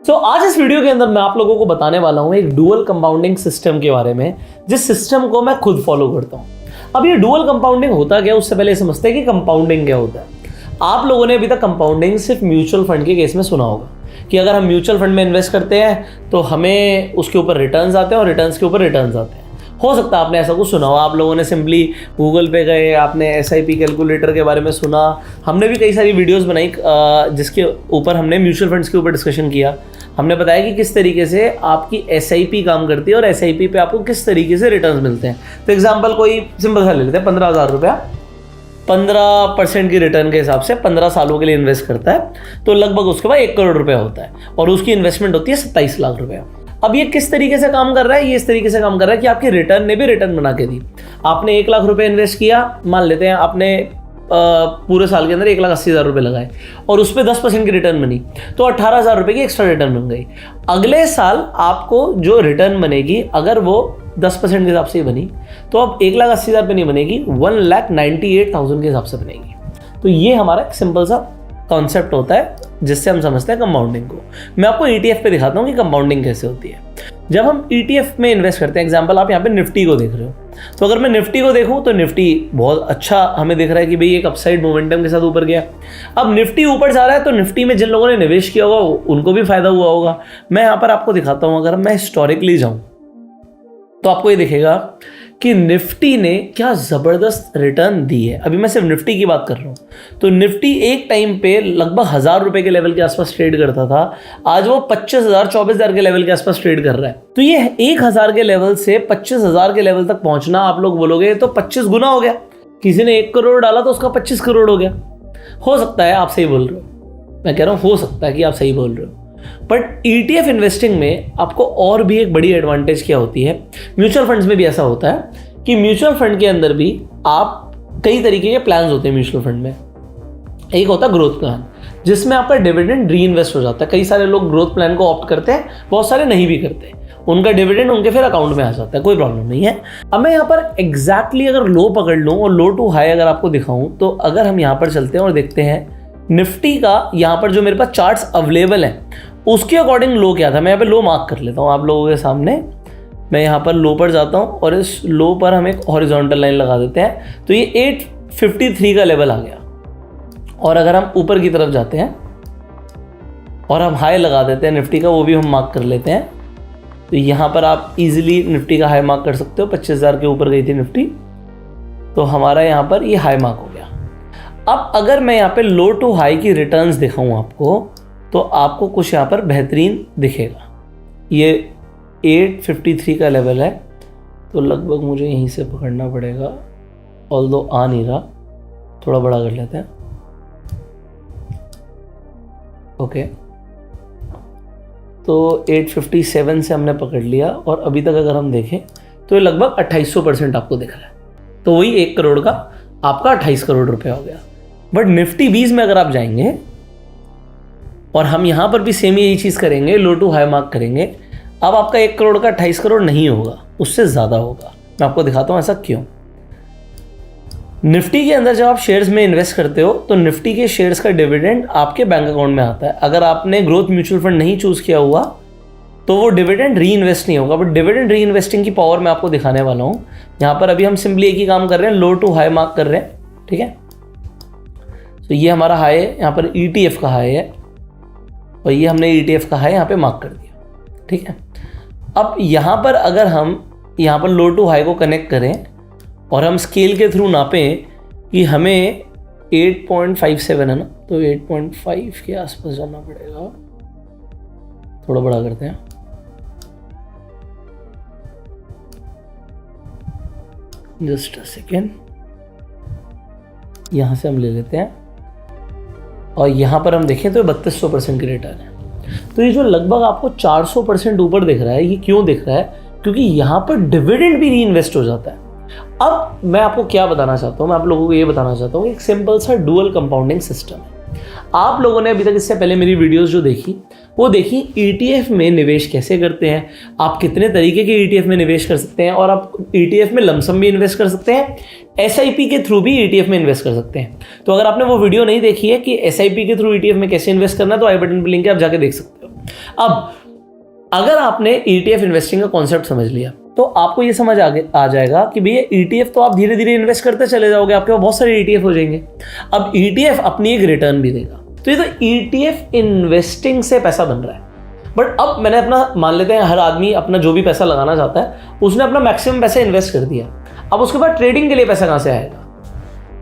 आज इस वीडियो के अंदर मैं आप लोगों को बताने वाला हूं एक डुअल कंपाउंडिंग सिस्टम के बारे में, जिस सिस्टम को मैं खुद फॉलो करता हूं। अब ये डुअल कंपाउंडिंग होता क्या है, उससे पहले समझते हैं कि कंपाउंडिंग क्या होता है। आप लोगों ने अभी तक कंपाउंडिंग सिर्फ म्यूचुअल फंड के केस में सुना होगा कि अगर हम म्यूचुअल फंड में इन्वेस्ट करते हैं तो हमें उसके ऊपर रिटर्न्स आते हैं और रिटर्न्स के ऊपर रिटर्न्स आते हैं। हो सकता है आपने ऐसा कुछ सुना हो, आप लोगों ने सिंपली गूगल पे गए, आपने SIP कैलकुलेटर के बारे में सुना। हमने भी कई सारी वीडियोस बनाई जिसके ऊपर हमने म्यूचुअल फंड्स के ऊपर डिस्कशन किया। हमने बताया कि किस तरीके से आपकी SIP काम करती है और SIP पे आपको किस तरीके से रिटर्न्स मिलते हैं। तो एग्जाम्पल कोई सिंपल सा ले लेते हैं, 15,000 रुपया 15% की रिटर्न के हिसाब से 15 सालों के लिए इन्वेस्ट करता है तो लगभग उसके बाद 1 करोड़ रुपया होता है और उसकी इन्वेस्टमेंट होती है 27 लाख रुपया। अब ये किस तरीके से काम कर रहा है? ये इस तरीके से काम कर रहा है कि आपकी रिटर्न ने भी रिटर्न बना के दी। आपने 1 लाख रुपए इन्वेस्ट किया, मान लेते हैं आपने पूरे साल के अंदर 1,80,000 रुपये लगाए और उस पर 10% की रिटर्न बनी तो 18,000 रुपये की एक्स्ट्रा रिटर्न बन गई। अगले साल आपको जो रिटर्न बनेगी, अगर वो 10% के हिसाब से बनी तो अब 1,80,000 पे नहीं बनेगी, 1,98,000 के हिसाब से बनेगी। तो ये हमारा एक सिंपल सा कॉन्सेप्ट होता है जिससे हम समझते हैं कंपाउंडिंग को। मैं आपको ETF पे दिखाता हूँ कि कंपाउंडिंग कैसे होती है। जब हम ETF में इन्वेस्ट करते हैं, एग्जांपल आप यहाँ पे निफ्टी को देख रहे हो, तो अगर मैं निफ्टी को देखूँ तो निफ्टी बहुत अच्छा हमें दिख रहा है कि भाई एक अपसाइड मोमेंटम के साथ ऊपर गया। अब निफ्टी ऊपर जा रहा है तो निफ्टी में जिन लोगों ने निवेश किया होगा उनको भी फायदा हुआ होगा। मैं यहाँ पर आपको दिखाता हूँ, अगर मैं हिस्टोरिकली जाऊँ तो आपको ये दिखेगा कि निफ्टी ने क्या ज़बरदस्त रिटर्न दी है। अभी मैं सिर्फ निफ्टी की बात कर रहा हूँ तो निफ्टी एक टाइम पे लगभग 1,000 रुपये के लेवल के आसपास ट्रेड करता था, आज वो 25,000 24,000 के लेवल के आसपास ट्रेड कर रहा है। तो ये 1,000 के लेवल से 25,000 के लेवल तक पहुंचना, आप लोग बोलोगे तो 25 गुना हो गया। किसी ने 1 करोड़ डाला तो उसका 25 करोड़ हो गया। हो सकता है आप सही बोल रहे हो, मैं कह रहा हूँ हो सकता है कि आप सही बोल रहे हो। बट ETF इन्वेस्टिंग में आपको और भी एक बड़ी एडवांटेज क्या होती है, म्यूचुअल फंड्स में भी ऐसा होता है कि म्यूचुअल फंड के अंदर भी आप कई तरीके के प्लान्स होते हैं। म्यूचुअल फंड में एक होता है ग्रोथ प्लान, जिसमें आपका डिविडेंड री इन्वेस्ट हो जाता है। कई सारे लोग ग्रोथ प्लान को ऑप्ट करते हैं, बहुत सारे नहीं भी करते। उनका डिविडेंड उनके फिर अकाउंट में आ जाता है, कोई प्रॉब्लम नहीं है। अब मैं यहाँ पर एग्जैक्टली अगर लो पकड़ लूँ और लो टू हाई अगर आपको दिखाऊँ, तो अगर हम यहाँ पर चलते हैं और देखते हैं निफ्टी का यहाँ पर जो मेरे पास चार्ट्स अवेलेबल हैं उसके अकॉर्डिंग लो क्या था, मैं यहाँ पे लो मार्क कर लेता हूँ आप लोगों के सामने। मैं यहाँ पर लो पर जाता हूँ और इस लो पर हम एक हॉरिजॉन्टल लाइन लगा देते हैं तो ये 853 का लेवल आ गया। और अगर हम ऊपर की तरफ जाते हैं और हम हाई लगा देते हैं निफ्टी का, वो भी हम मार्क कर लेते हैं, तो यहाँ पर आप इजीली निफ्टी का हाई मार्क कर सकते हो। 25,000 के ऊपर गई थी निफ्टी, तो हमारा यहाँ पर ये हाई मार्क हो गया। अब अगर मैं यहाँ पे लो टू हाई की रिटर्न्स दिखाऊँ आपको, तो आपको कुछ यहाँ पर बेहतरीन दिखेगा। ये 853 का लेवल है तो लगभग मुझे यहीं से पकड़ना पड़ेगा, ऑल्दो आ नहीं रहा, थोड़ा बड़ा कर लेते हैं। ओके, तो 857 से हमने पकड़ लिया और अभी तक अगर हम देखें तो ये लगभग 2800% आपको दिख रहा है। तो वही 1 करोड़ का आपका 28 करोड़ रुपया हो गया। बट निफ्टी 20 में अगर आप जाएंगे और हम यहाँ पर भी सेम यही चीज़ करेंगे, लो टू हाई मार्क करेंगे, अब आपका 1 करोड़ का 28 करोड़ नहीं होगा, उससे ज़्यादा होगा। मैं आपको दिखाता हूँ ऐसा क्यों। निफ्टी के अंदर जब आप शेयर्स में इन्वेस्ट करते हो तो निफ्टी के शेयर्स का डिविडेंड आपके बैंक अकाउंट में आता है। अगर आपने ग्रोथ म्यूचुअल फंड नहीं चूज़ किया हुआ तो वो डिविडेंड री इन्वेस्ट नहीं होगा। बट डिविडेंड री इन्वेस्टिंग की पावर मैं आपको दिखाने वाला हूँ। यहाँ पर अभी हम सिंपली एक ही काम कर रहे हैं, लो टू हाई मार्क कर रहे हैं, ठीक है। तो ये हमारा हाई है, यहाँ पर ETF का हाई है और ये हमने ETF का हाई यहाँ पे मार्क कर दिया, ठीक है। अब यहाँ पर अगर हम यहाँ पर लो टू हाई को कनेक्ट करें और हम स्केल के थ्रू नापें कि हमें 8.57 है ना, तो 8.5 के आसपास जाना पड़ेगा। थोड़ा बड़ा करते हैं, जस्ट अ सेकेंड, यहाँ से हम ले लेते हैं और यहाँ पर हम देखें तो 3200% की रिटर्न है। तो ये जो लगभग आपको 400% ऊपर दिख रहा है, ये क्यों दिख रहा है? क्योंकि यहाँ पर डिविडेंड भी री इन्वेस्ट हो जाता है। अब मैं आपको क्या बताना चाहता हूँ, मैं आप लोगों को ये बताना चाहता हूँ, एक सिंपल सा डुअल कंपाउंडिंग सिस्टम है। आप लोगों ने अभी तक इससे पहले मेरी वीडियोस जो देखी वो देखी ETF में निवेश कैसे करते हैं, आप कितने तरीके के ETF में निवेश कर सकते हैं और आप ETF में लमसम भी इन्वेस्ट कर सकते हैं, SIP के थ्रू भी ETF में इन्वेस्ट कर सकते हैं। तो अगर आपने वो वीडियो नहीं देखी है कि SIP के थ्रू ETF में कैसे इन्वेस्ट करना है तो आई बटन पर लिंक है, आप जाके देख सकते हो। अब अगर आपने ETF इन्वेस्टिंग का कॉन्सेप्ट समझ लिया तो आपको ये समझ आ जाएगा कि भैया ETF तो आप धीरे धीरे इन्वेस्ट करते चले जाओगे, आपके पास बहुत सारे ETF हो जाएंगे। अब ETF अपनी एक रिटर्न भी देगा, तो ये तो ETF इन्वेस्टिंग से पैसा बन रहा है। बट अब मैंने अपना, मान लेते हैं हर आदमी अपना जो भी पैसा लगाना चाहता है उसने अपना मैक्सिमम पैसा इन्वेस्ट कर दिया, अब उसके बाद ट्रेडिंग के लिए पैसा कहाँ से आएगा?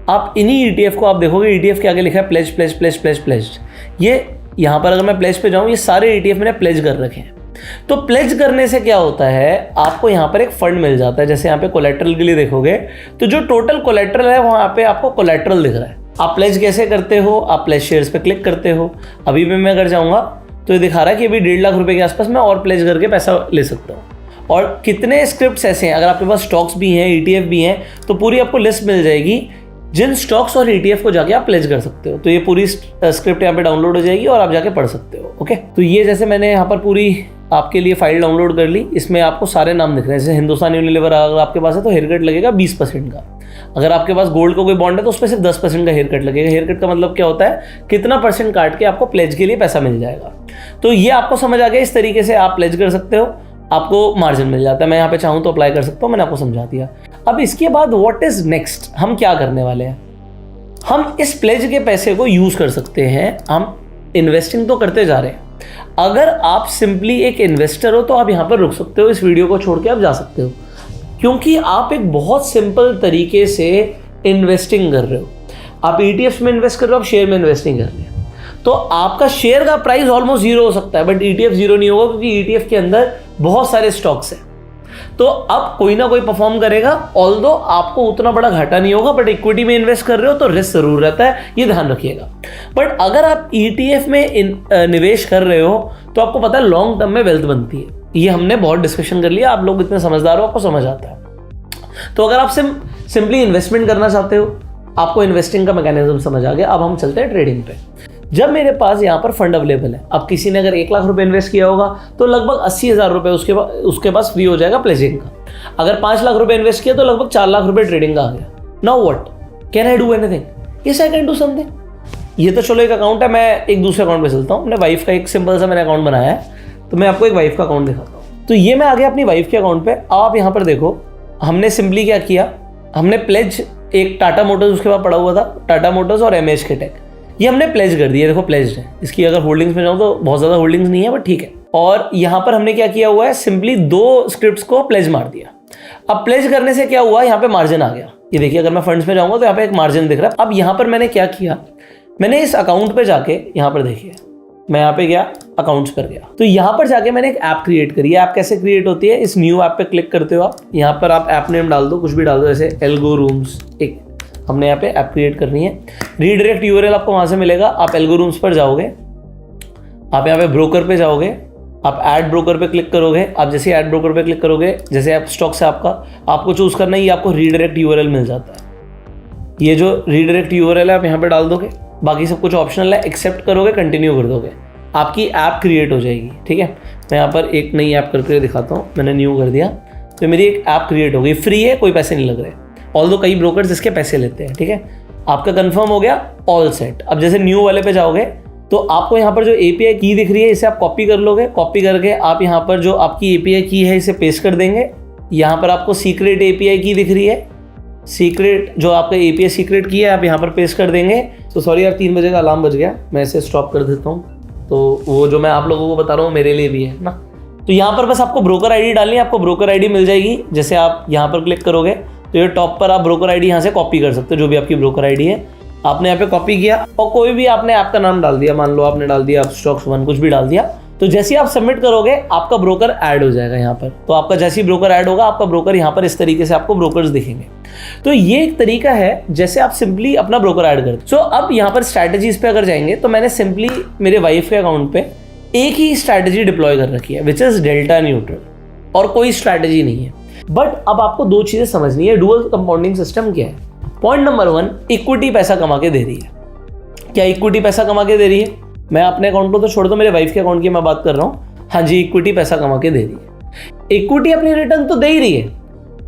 आप इन्हीं ETF को आप देखोगे, ETF के आगे लिखा है pledge pledge pledge pledge pledge. ये यहाँ पर अगर मैं प्लेज पे जाऊँ, ये सारे ETF मैंने प्लेज कर रखे हैं। तो प्लेज करने से क्या होता है, आपको यहाँ पर एक फंड मिल जाता है। जैसे यहाँ पे कोलेट्रल के लिए देखोगे तो जो टोटल कोलेट्रल है वहाँ पे आपको कोलेट्रल दिख रहा है। आप प्लेज कैसे करते हो? आप प्लेज शेयर्स पे क्लिक करते हो। अभी भी मैं अगर जाऊँगा तो ये दिखा रहा है कि अभी 1.5 लाख रुपए के आसपास मैं और प्लेज करके पैसा ले सकता हूँ। और कितने स्क्रिप्ट्स ऐसे हैं, अगर आपके पास स्टॉक्स भी हैं, ETF भी हैं, तो पूरी आपको लिस्ट मिल जाएगी जिन स्टॉक्स और ETF को जाके आप प्लेज कर सकते हो। तो ये पूरी स्क्रिप्ट यहाँ पे डाउनलोड हो जाएगी और आप जाके पढ़ सकते हो। ओके, तो ये जैसे मैंने यहाँ पर पूरी आपके लिए फाइल डाउनलोड कर ली, इसमें आपको सारे नाम दिख रहे हैं। जैसे हिंदुस्तान यूनिलीवर अगर आपके पास है तो हेयर कट लगेगा 20% का। अगर आपके पास गोल्ड का कोई बॉन्ड है तो उस पर सिर्फ 10% का हेयर कट लगेगा। हेयर कट का मतलब क्या होता है, कितना परसेंट काट के आपको प्लेज के लिए पैसा मिल जाएगा। तो ये आपको समझ आ गया, इस तरीके से आप प्लेज कर सकते हो, आपको मार्जिन मिल जाता है। मैं यहाँ पे चाहूँ तो अप्लाई कर सकता हूँ, मैंने आपको समझा दिया। अब इसके बाद व्हाट इज नेक्स्ट, हम क्या करने वाले हैं? हम इस प्लेज के पैसे को यूज कर सकते हैं। हम इन्वेस्टिंग तो करते जा रहे हैं। अगर आप सिंपली एक इन्वेस्टर हो तो आप यहाँ पर रुक सकते हो, इस वीडियो को छोड़ के आप जा सकते हो, क्योंकि आप एक बहुत सिंपल तरीके से इन्वेस्टिंग कर रहे हो। आप ETFs में इन्वेस्ट कर रहे हो, आप शेयर में इन्वेस्टिंग कर रहे हो, तो आपका शेयर का प्राइस ऑलमोस्ट 0 हो सकता है, बट ETF 0 नहीं होगा, क्योंकि ETF के अंदर बहुत सारे स्टॉक्स हैं। तो अब कोई ना कोई परफॉर्म करेगा, ऑल्दो आपको उतना बड़ा घाटा नहीं होगा, बट इक्विटी में इन्वेस्ट कर रहे हो तो रिस्क जरूर रहता है, ये ध्यान रखिएगा। बट अगर आप ETF में निवेश कर रहे हो तो आपको पता है लॉन्ग टर्म में वेल्थ बनती है। ये हमने बहुत डिस्कशन कर लिया, आप लोग इतने समझदार हो, आपको समझ आता है। तो अगर आप सिंपली इन्वेस्टमेंट करना चाहते हो, आपको इन्वेस्टिंग का मैकेनिज्म समझ आ गया। अब हम चलते हैं ट्रेडिंग पे। जब मेरे पास यहाँ पर फंड अवेलेबल है, अब किसी ने अगर 1 लाख रुपए इन्वेस्ट किया होगा तो लगभग 80,000 रुपए उसके पास फ्री हो जाएगा प्लेजिंग का। अगर 5 लाख रुपए इन्वेस्ट किया तो लगभग 4 लाख रुपए ट्रेडिंग का आ गया। Now what can I do anything? Yes I can do something. ये तो चलो एक अकाउंट है, मैं एक दूसरे अकाउंट पे चलता हूँ। अपने वाइफ का एक सिंपल सा मैंने अकाउंट बनाया है, तो मैं आपको एक वाइफ का अकाउंट दिखाता हूँ। तो ये मैं आ गया अपनी वाइफ के अकाउंट पे। आप यहाँ पर देखो, हमने सिंपली क्या किया, हमने प्लेज एक टाटा मोटर्स उसके बाद पड़ा हुआ था, टाटा मोटर्स और MHK टेक, ये हमने प्लेज कर दिया। देखो प्लेज है, इसकी अगर होल्डिंग्स में जाऊँ तो बहुत ज़्यादा होल्डिंग्स नहीं है, बट ठीक है। और यहाँ पर हमने क्या किया हुआ है, सिंपली 2 स्क्रिप्ट्स को प्लेज मार दिया। अब प्लेज करने से क्या हुआ, यहाँ पे मार्जिन आ गया। ये देखिए, अगर मैं फंड्स में जाऊँगा तो यहाँ पे एक मार्जिन दिख रहा है। अब यहाँ पर मैंने क्या किया, मैंने इस अकाउंट पे जाके, यहाँ पर देखिए मैं यहाँ पे गया, अकाउंट्स पर गया, तो यहाँ पर जाके मैंने एक ऐप क्रिएट करी है। ऐप कैसे क्रिएट होती है, इस न्यू ऐप पे क्लिक करते हो आप, यहाँ पर आप ऐप नेम डाल दो, कुछ भी डाल दो, जैसे एल्गोरूम्स। एक हमने यहाँ पे ऐप क्रिएट करनी है। रीडायरेक्ट URL आपको वहाँ से मिलेगा। आप एल्गोरूम्स पर जाओगे, आप यहाँ पे ब्रोकर पे जाओगे, आप ऐड ब्रोकर पे क्लिक करोगे। आप जैसे ऐड ब्रोकर पे क्लिक करोगे, जैसे आप स्टॉक्स है आपका, आपको चूज करना है, ये आपको रीडायरेक्ट URL मिल जाता है। ये जो रीडायरेक्ट URL है आप यहाँ पे डाल दोगे, बाकी सब कुछ ऑप्शनल है, एक्सेप्ट करोगे, कंटिन्यू कर दोगे, आपकी ऐप क्रिएट हो जाएगी। ठीक है, मैं यहाँ पर एक नई ऐप करके दिखाता हूँ। मैंने न्यू कर दिया तो मेरी एक ऐप क्रिएट हो गई, फ्री है, कोई पैसे नहीं लग रहे, ऑल्दो कई ब्रोकर्स इसके पैसे लेते हैं। ठीक है, आपका कंफर्म हो गया, ऑल सेट। अब जैसे न्यू वाले पे जाओगे तो आपको यहाँ पर जो API की दिख रही है, इसे आप कॉपी कर लोगे। कॉपी करके आप यहाँ पर जो आपकी API की है इसे पेस्ट कर देंगे। यहाँ पर आपको सीक्रेट API की दिख रही है, सीक्रेट जो आपका API सीक्रेट की है आप यहाँ पर पेस्ट कर देंगे। तो सॉरी यार, 3 बजे का अलार्म बज गया, मैं इसे स्टॉप कर देता हूँ। तो वो जो मैं आप लोगों को बता रहा हूँ मेरे लिए भी है ना। तो यहाँ पर बस आपको ब्रोकर ID डालनी है, आपको ब्रोकर ID मिल जाएगी। जैसे आप यहाँ पर क्लिक करोगे तो ये टॉप पर आप ब्रोकर ID यहाँ से कॉपी कर सकते हो, जो भी आपकी ब्रोकर ID है। आपने यहाँ पे कॉपी किया और कोई भी आपने ऐप का नाम डाल दिया, मान लो आपने डाल दिया स्टॉक्स 1, कुछ भी डाल दिया। तो जैसे ही आप सबमिट करोगे आपका ब्रोकर ऐड हो जाएगा यहाँ पर। तो आपका जैसे ही ब्रोकर ऐड होगा, आपका ब्रोकर यहाँ पर इस तरीके से आपको ब्रोकर्स दिखेंगे। तो ये एक तरीका है जैसे आप सिंपली अपना ब्रोकर ऐड करते। सो अब यहाँ पर स्ट्रैटेजीज पे अगर जाएंगे तो मैंने सिंपली मेरे वाइफ के अकाउंट पे एक ही स्ट्रैटेजी डिप्लॉय कर रखी है, विच इज डेल्टा न्यूट्रल, और कोई स्ट्रैटेजी नहीं है। बट अब आपको 2 चीजें समझनी है, डुअल कंपाउंडिंग सिस्टम क्या है। पॉइंट नंबर 1, इक्विटी पैसा कमा के दे रही है। क्या इक्विटी पैसा कमा के दे रही है? मैं अपने अकाउंट को तो छोड़ दो, मेरे वाइफ के अकाउंट की मैं बात कर रहा हूँ। हाँ जी, इक्विटी पैसा कमा के दे रही है। इक्विटी अपनी रिटर्न तो दे ही रही है।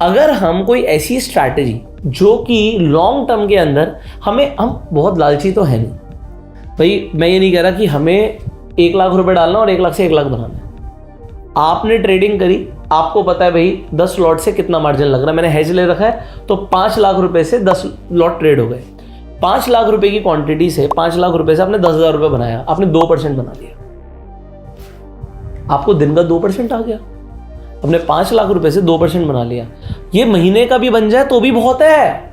अगर हम कोई ऐसी स्ट्रैटेजी जो कि लॉन्ग टर्म के अंदर हम बहुत लालची तो है नहीं भाई, मैं ये नहीं कह रहा कि हमें 1 लाख रुपए डालना और 1 लाख से 1 लाख बनाना है। आपने ट्रेडिंग करी, आपको पता है भाई 10 लॉट से कितना मार्जिन लग रहा है, मैंने हेज ले रखा है, तो 5 लाख रुपए से 10 लॉट ट्रेड हो गए। 5 लाख रुपए की क्वांटिटी से 5 लाख रुपए से आपने 10,000 रुपए बनाया, आपने 2% बना लिया, आपको दिन का 2% आ गया। अपने 5 लाख रुपए से 2% बना लिया। ये महीने का भी बन जाए तो भी बहुत है।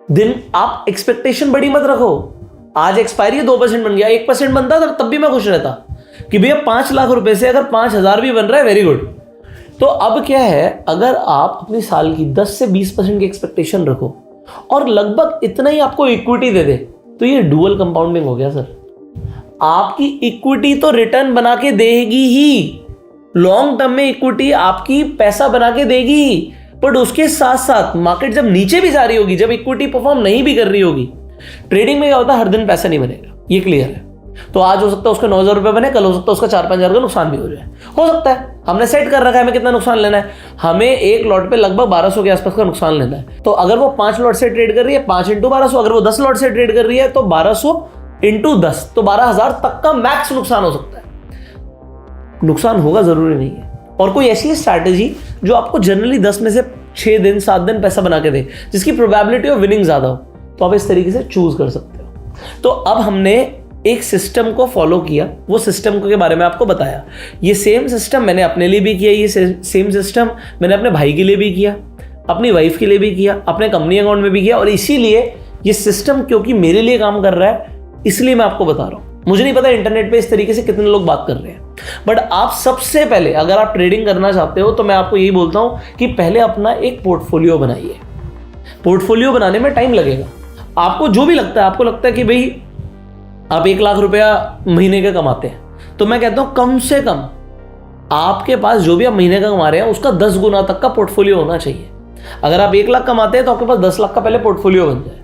दिन आप एक्सपेक्टेशन बड़ी मत रखो, आज एक्सपायरी 2% बन गया, 1% बनता तब भी मैं खुश रहता कि भैया 5 लाख रुपए से अगर 5,000 भी बन रहा है, वेरी गुड। तो अब क्या है, अगर आप अपनी साल की 10 से 20% की एक्सपेक्टेशन रखो और लगभग इतना ही आपको इक्विटी दे दे, तो ये डुअल कंपाउंडिंग हो गया सर। आपकी इक्विटी तो रिटर्न बना के देगी ही, लॉन्ग टर्म में इक्विटी आपकी पैसा बना के देगी, बट उसके साथ साथ मार्केट जब नीचे भी जा रही होगी, जब इक्विटी परफॉर्म नहीं भी कर रही होगी, ट्रेडिंग में क्या होता है, हर दिन पैसा नहीं बनेगा, ये क्लियर है। तो आज हो सकता है उसका 9,000 रुपए बने, कल हो सकता है उसका 4-5 हज़ार का नुकसान भी हो जाए, हो सकता है। हमने सेट कर रखा है हमें कितना नुकसान लेना है, हमें एक लॉट पे लगभग 1200 के आसपास का नुकसान लेना है। तो अगर वो 5 लॉट से ट्रेड कर रही है, 5 × 1200, अगर वो 10 लॉट से ट्रेड कर रही है तो 1200 × 10, तो 12,000 तक का मैक्स नुकसान हो सकता है। नुकसान होगा जरूरी नहीं है। और कोई ऐसी स्ट्रैटेजी जो आपको जनरली 10 में से 6 दिन 7 दिन पैसा बना के दे, जिसकी प्रोबेबिलिटी ऑफ विनिंग ज्यादा हो, तो आप इस तरीके से चूज कर सकते हो। तो अब हमने एक सिस्टम को फॉलो किया, वो सिस्टम के बारे में आपको बताया। ये सेम सिस्टम मैंने अपने लिए भी किया, ये सेम सिस्टम मैंने अपने भाई के लिए भी किया, अपनी वाइफ के लिए भी किया, अपने कंपनी अकाउंट में भी किया। और इसीलिए ये सिस्टम क्योंकि मेरे लिए काम कर रहा है, इसलिए मैं आपको बता रहा हूं। मुझे नहीं पता इंटरनेट पे इस तरीके से कितने लोग बात कर रहे हैं, बट आप सबसे पहले अगर आप ट्रेडिंग करना चाहते हो तो मैं आपको यही बोलता हूं कि पहले अपना एक पोर्टफोलियो बनाइए। पोर्टफोलियो बनाने में टाइम लगेगा, आपको जो भी लगता है, आपको लगता है कि भाई आप 1 लाख रुपया महीने का कमाते हैं, तो मैं कहता हूं कम से कम आपके पास जो भी आप महीने का कमा रहे हैं उसका 10 गुना तक का पोर्टफोलियो होना चाहिए। अगर आप 1 लाख कमाते हैं तो आपके पास 10 लाख का पहले पोर्टफोलियो बन जाए,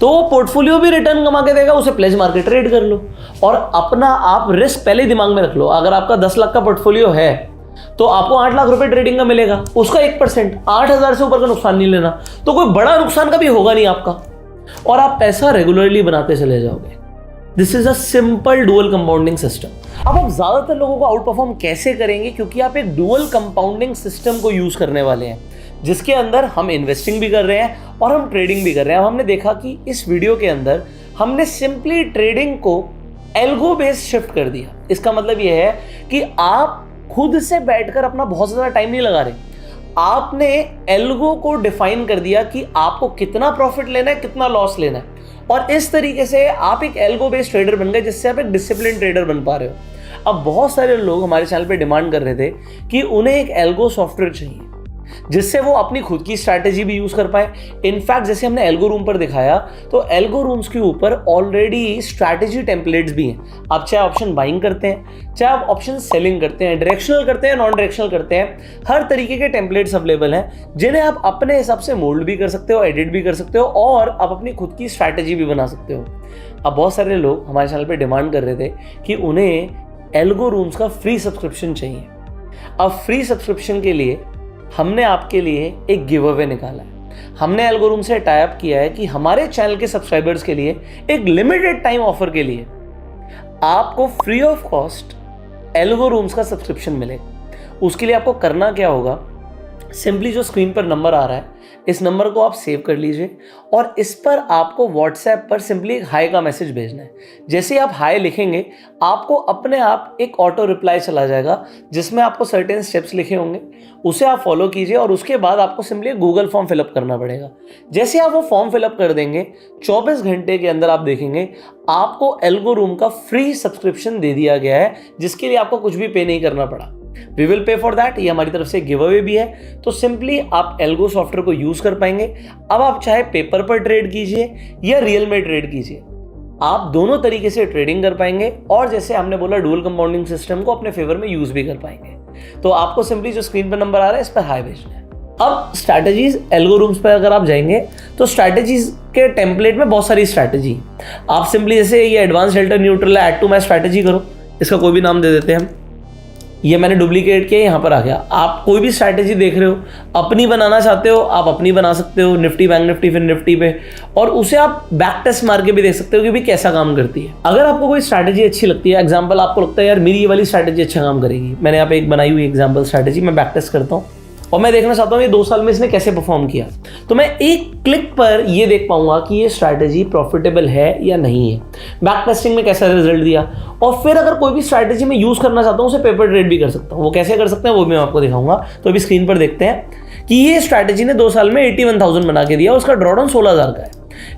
तो पोर्टफोलियो भी रिटर्न कमा के देगा, उसे प्लेज मार्केट ट्रेड कर लो और अपना आप रिस्क पहले दिमाग में रख लो। अगर आपका 10 लाख का पोर्टफोलियो है तो आपको 8 लाख रुपए ट्रेडिंग का मिलेगा, उसका 1%, 8,000 से ऊपर का नुकसान नहीं लेना, तो कोई बड़ा नुकसान कभी होगा नहीं आपका, और आप पैसा रेगुलरली बनाते चले जाओगे। This is a simple dual compounding system. अब आप ज्यादातर लोगों को आउट परफॉर्म कैसे करेंगे, क्योंकि आप एक डुअल कंपाउंडिंग सिस्टम को यूज करने वाले हैं, जिसके अंदर हम इन्वेस्टिंग भी कर रहे हैं और हम ट्रेडिंग भी कर रहे हैं। अब हमने देखा कि इस वीडियो के अंदर हमने सिंपली ट्रेडिंग को एल्गो बेस्ड शिफ्ट कर दिया। इसका मतलब यह है कि आप खुद से बैठकर अपना बहुत ज्यादा टाइम नहीं लगा रहे, आपने एल्गो को डिफाइन कर दिया कि आपको कितना प्रॉफिट लेना है, कितना लॉस लेना है, और इस तरीके से आप एक एल्गो बेस्ड ट्रेडर बन गए, जिससे आप एक डिसिप्लिन ट्रेडर बन पा रहे हो। अब बहुत सारे लोग हमारे चैनल पे डिमांड कर रहे थे कि उन्हें एक एल्गो सॉफ्टवेयर चाहिए जिससे वो अपनी खुद की स्ट्रैटेजी भी यूज कर पाए। इनफैक्ट जैसे हमने एल्गो रूम पर दिखाया, तो एल्गो रूम्स के ऊपर ऑलरेडी स्ट्रैटेजी टेम्पलेट्स भी हैं। आप चाहे ऑप्शन बाइंग करते हैं, चाहे आप ऑप्शन सेलिंग करते हैं, डायरेक्शनल करते हैं, नॉन डायरेक्शनल करते हैं, हर तरीके के टेम्पलेट्स अवेलेबल हैं, जिन्हें आप अपने हिसाब से मोल्ड भी कर सकते हो, एडिट भी कर सकते हो, और आप अपनी खुद की स्ट्रैटेजी भी बना सकते हो। अब बहुत सारे लोग हमारे चैनल पर डिमांड कर रहे थे कि उन्हें एल्गो रूम्स का फ्री सब्सक्रिप्शन चाहिए। अब फ्री सब्सक्रिप्शन के लिए हमने आपके लिए एक गिव अवे निकाला है। हमने एल्गो रूम से टाई अप किया है कि हमारे चैनल के सब्सक्राइबर्स के लिए एक लिमिटेड टाइम ऑफर के लिए आपको free of cost algo rooms का सब्सक्रिप्शन मिलेगा। उसके लिए आपको करना क्या होगा, सिंपली जो स्क्रीन पर नंबर आ रहा है, इस नंबर को आप सेव कर लीजिए और इस पर आपको व्हाट्सएप पर सिंपली एक हाई का मैसेज भेजना है। जैसे ही आप हाई लिखेंगे, आपको अपने आप एक ऑटो रिप्लाई चला जाएगा जिसमें आपको सर्टेन स्टेप्स लिखे होंगे, उसे आप फॉलो कीजिए और उसके बाद आपको सिंपली गूगल फॉर्म फिलअप करना पड़ेगा। जैसे आप वो फॉर्म फिलअप कर देंगे, 24 घंटे के अंदर आप देखेंगे आपको एल्गो रूम का फ्री सब्सक्रिप्शन दे दिया गया है, जिसके लिए आपको कुछ भी पे नहीं करना पड़ा। We will pay for that, ये हमारी तरफ से गिव अवे भी है। तो सिंपली आप एल्गो सॉफ्टवेयर को यूज कर पाएंगे। अब आप चाहे पेपर पर ट्रेड कीजिए या रियल में ट्रेड कीजिए, आप दोनों तरीके से ट्रेडिंग कर पाएंगे और जैसे हमने बोला डुअल कंपाउंडिंग सिस्टम को अपने फेवर में यूज भी कर पाएंगे। तो आपको सिंपली जो स्क्रीन पर नंबर आ रहा है, इस पर हाई भेजना है। अब स्ट्रैटेजीज एल्गो रूम्स पर अगर आप जाएंगे तो स्ट्रैटेजीज के टेम्पलेट में बहुत सारी स्ट्रैटेजी, आप सिंपली जैसे ये एडवांस डेल्टा न्यूट्रल है, ऐड टू माय स्ट्रैटेजी करो, इसका कोई भी नाम दे देते हैं हम। ये मैंने डुप्लीकेट किया, यहाँ पर आ गया। आप कोई भी स्ट्रैटेजी देख रहे हो, अपनी बनाना चाहते हो, आप अपनी बना सकते हो, निफ्टी बैंक निफ्टी फिर निफ्टी पे, और उसे आप बैक टेस्ट मार के भी देख सकते हो कि भाई कैसा काम करती है। अगर आपको कोई स्ट्रैटेजी अच्छी लगती है, एग्जांपल आपको लगता है यार मेरी ये वाली स्ट्रैटेजी अच्छा काम करेगी, मैंने यहाँ पे एक बनाई हुई एग्जाम्पल स्ट्रैटेजी, मैं बैक टेस्ट करता हूँ और मैं देखना चाहता हूँ ये 2 साल में इसने कैसे परफॉर्म किया, तो मैं एक क्लिक पर ये देख पाऊंगा कि ये स्ट्रैटेजी प्रॉफिटेबल है या नहीं है, बैक टेस्टिंग में कैसा रिजल्ट दिया। और फिर अगर कोई भी स्ट्रैटेजी मैं यूज करना चाहता हूँ, उसे पेपर ट्रेड भी कर सकता हूँ। वो कैसे कर सकते हैं वो भी मैं आपको दिखाऊंगा। तो अभी स्क्रीन पर देखते हैं कि ये स्ट्रैटेजी ने 2 साल में 81,000 बना के दिया, उसका ड्रॉडाउन 16,000 का है,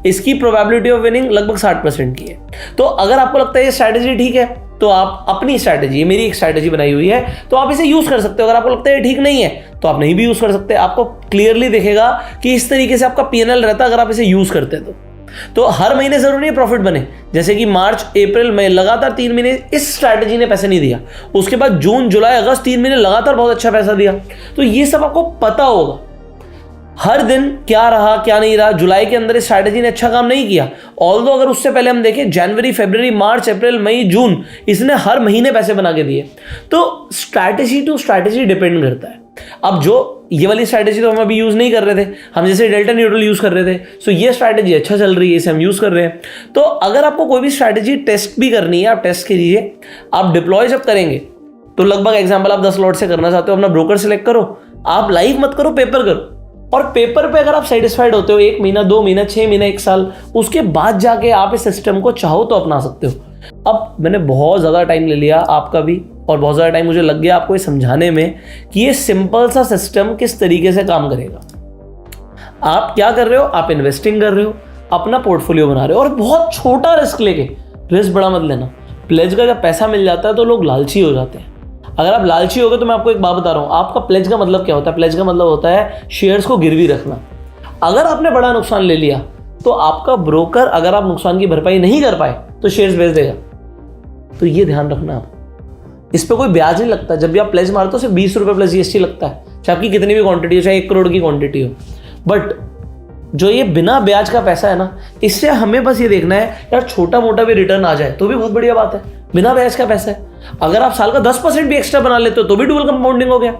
इसकी प्रोबेबिलिटी ऑफ विनिंग लगभग 60% की है। तो अगर आपको लगता है ये स्ट्रैटेजी ठीक है, तो आप अपनी स्ट्रैटेजी, मेरी एक स्ट्रैटेजी बनाई हुई है, तो आप इसे यूज कर सकते हो। अगर आपको लगता है ठीक नहीं है तो आप नहीं भी यूज कर सकते। आपको क्लियरली दिखेगा कि इस तरीके से आपका पीएनएल रहता है अगर आप इसे यूज करते तो हर महीने जरूरी नहीं प्रॉफिट बने। जैसे कि मार्च अप्रैल मई लगातार 3 महीने इस स्ट्रैटेजी ने पैसे नहीं दिया, उसके बाद जून जुलाई अगस्त 3 महीने लगातार बहुत अच्छा पैसा दिया। तो ये सब आपको पता होगा हर दिन क्या रहा क्या नहीं रहा। जुलाई के अंदर इस स्ट्रैटेजी ने अच्छा काम नहीं किया, ऑल्दो अगर उससे पहले हम देखें जनवरी फरवरी मार्च अप्रैल मई जून, इसने हर महीने पैसे बना के दिए। तो स्ट्रैटेजी टू स्ट्रैटेजी डिपेंड करता है। अब जो ये वाली स्ट्रैटेजी तो हम अभी यूज नहीं कर रहे थे, हम जैसे डेल्टा न्यूट्रल यूज कर रहे थे, सो ये स्ट्रैटेजी अच्छा चल रही है, इसे हम यूज कर रहे हैं। तो अगर आपको कोई भी स्ट्रैटेजी टेस्ट भी करनी है, आप टेस्ट कीजिए। आप डिप्लॉय जब करेंगे तो लगभग एग्जाम्पल आप 10 लॉट से करना चाहते हो, अपना ब्रोकर सेलेक्ट करो, आप लाइव मत करो, पेपर करो। और पेपर पे अगर आप सेटिस्फाइड होते हो 1 महीना 2 महीना 6 महीना 1 साल, उसके बाद जाके आप इस सिस्टम को चाहो तो अपना सकते हो। अब मैंने बहुत ज़्यादा टाइम ले लिया आपका भी, और बहुत ज़्यादा टाइम मुझे लग गया आपको ये समझाने में कि ये सिंपल सा सिस्टम किस तरीके से काम करेगा। आप क्या कर रहे हो, आप इन्वेस्टिंग कर रहे हो, अपना पोर्टफोलियो बना रहे हो, और बहुत छोटा रिस्क लेके, रिस्क बड़ा मत लेना। प्लेज का जब पैसा मिल जाता है तो लोग लालची हो जाते हैं। अगर आप लालची हो गए तो मैं आपको एक बात बता रहा हूँ, आपका प्लेज का मतलब क्या होता है? प्लेज का मतलब होता है शेयर्स को गिरवी रखना। अगर आपने बड़ा नुकसान ले लिया तो आपका ब्रोकर, अगर आप नुकसान की भरपाई नहीं कर पाए तो शेयर्स बेच देगा। तो ये ध्यान रखना आप। इस पर कोई ब्याज नहीं लगता। जब भी आप प्लेज मारते हो सिर्फ 20 रुपये प्लस जीएसटी लगता है, चाहे आपकी कितनी भी क्वांटिटी हो, चाहे 1 करोड़ की क्वांटिटी हो। बट जो ये बिना ब्याज का पैसा है ना, इससे हमें बस ये देखना है यार छोटा मोटा भी रिटर्न आ जाए तो भी बहुत बढ़िया बात है। बिना ब्याज का पैसा है, अगर आप साल का 10% भी एक्स्ट्रा बना लेते हो तो भी डुअल कंपाउंडिंग हो गया।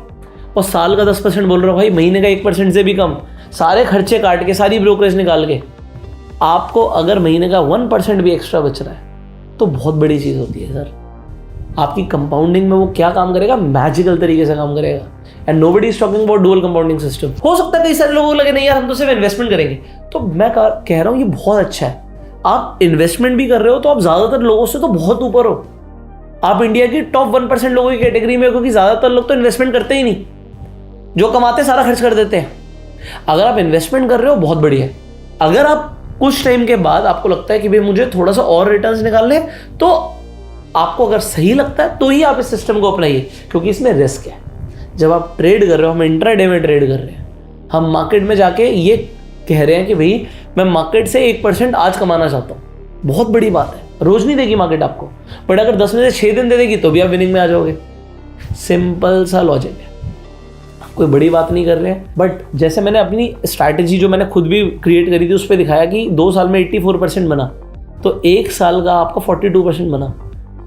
और साल का 10% बोल रहा हूँ भाई, महीने का 1% से भी कम, सारे खर्चे काट के, सारी ब्रोकरेज निकाल के, आपको अगर महीने का 1% भी एक्स्ट्रा बच रहा है तो बहुत बड़ी चीज़ होती है सर। आपकी कंपाउंडिंग में वो क्या काम करेगा, मैजिकल तरीके से काम करेगा। And nobody is talking about dual compounding system. हो सकता है कई सारे लोगों को लगे नहीं यार हम तो सिर्फ इन्वेस्टमेंट करेंगे, तो मैं कह रहा हूँ ये बहुत अच्छा है। आप इन्वेस्टमेंट भी कर रहे हो तो आप ज्यादातर लोगों से तो बहुत ऊपर हो। आप इंडिया की टॉप 1% लोगों की कैटेगरी में हो, क्योंकि ज्यादातर लोग तो इन्वेस्टमेंट करते ही नहीं, जो कमाते सारा खर्च कर देते हैं। अगर आप इन्वेस्टमेंट कर रहे हो बहुत बढ़िया है। अगर आप कुछ टाइम के बाद आपको लगता है कि भाई मुझे थोड़ा सा और रिटर्न्स निकालने, तो आपको अगर सही लगता है तो ही आप इस सिस्टम को अपनाइए, क्योंकि इसमें रिस्क है। जब आप ट्रेड कर रहे हो, हम इंट्राडे में ट्रेड कर रहे हैं, हम मार्केट में जाके ये कह रहे हैं कि भाई मैं मार्केट से 1% आज कमाना चाहता हूँ, बहुत बड़ी बात है। रोज नहीं देगी मार्केट आपको, बट अगर 10 में से 6 दिन दे देगी तो भी आप विनिंग में आ जाओगे। सिंपल सा लॉजिक है, कोई बड़ी बात नहीं कर रहे हैं। बट जैसे मैंने अपनी स्ट्रैटेजी जो मैंने खुद भी क्रिएट करी थी उस पर दिखाया कि 2 साल में 84% बना, तो 1 साल का आपका 42% बना।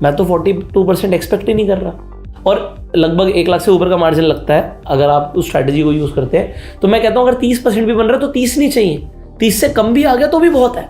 मैं तो 42% एक्सपेक्ट ही नहीं कर रहा, और लगभग 1 लाख से ऊपर का मार्जिन लगता है अगर आप उस स्ट्रैटेजी को यूज़ करते हैं। तो मैं कहता हूँ अगर 30% भी बन रहा है तो 30 नहीं चाहिए, 30 से कम भी आ गया तो भी बहुत है।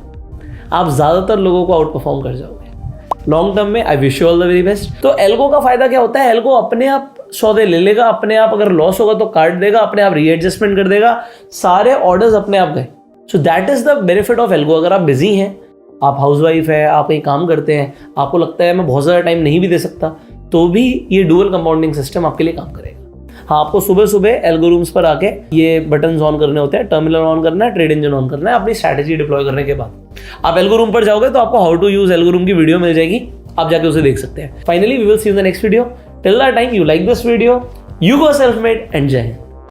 आप ज़्यादातर लोगों को आउट परफॉर्म कर जाओगे लॉन्ग टर्म में। I wish you all the very best. तो एल्गो का फायदा क्या होता है, एल्गो अपने आप सौदे ले लेगा, अपने आप अगर लॉस होगा तो काट देगा, अपने आप रीएडजस्टमेंट कर देगा, सारे ऑर्डर्स अपने आप गए। So that is the benefit of algo. अगर आप बिजी हैं, आप हाउसवाइफ है, आप कहीं काम करते हैं, आपको लगता है मैं बहुत ज़्यादा टाइम नहीं भी दे सकता, तो भी ये डुअल कंपाउंडिंग सिस्टम आपके लिए काम करेगा। हाँ, आपको सुबह सुबह एल्गोरिथम्स पर आके ये बटन्स ऑन करने होते हैं, टर्मिनल ऑन करना है, ट्रेड इंजन ऑन करना है। अपनी स्ट्रैटेजी डिप्लॉय करने के बाद आप एल्गोरिथम पर जाओगे तो आपको हाउ टू यूज एल्गोरिथम की वीडियो मिल जाएगी, आप जाके उसे देख सकते हैं। Finally we will see you in the next video. Till that time, you like this video, you go self made and जय हिंद।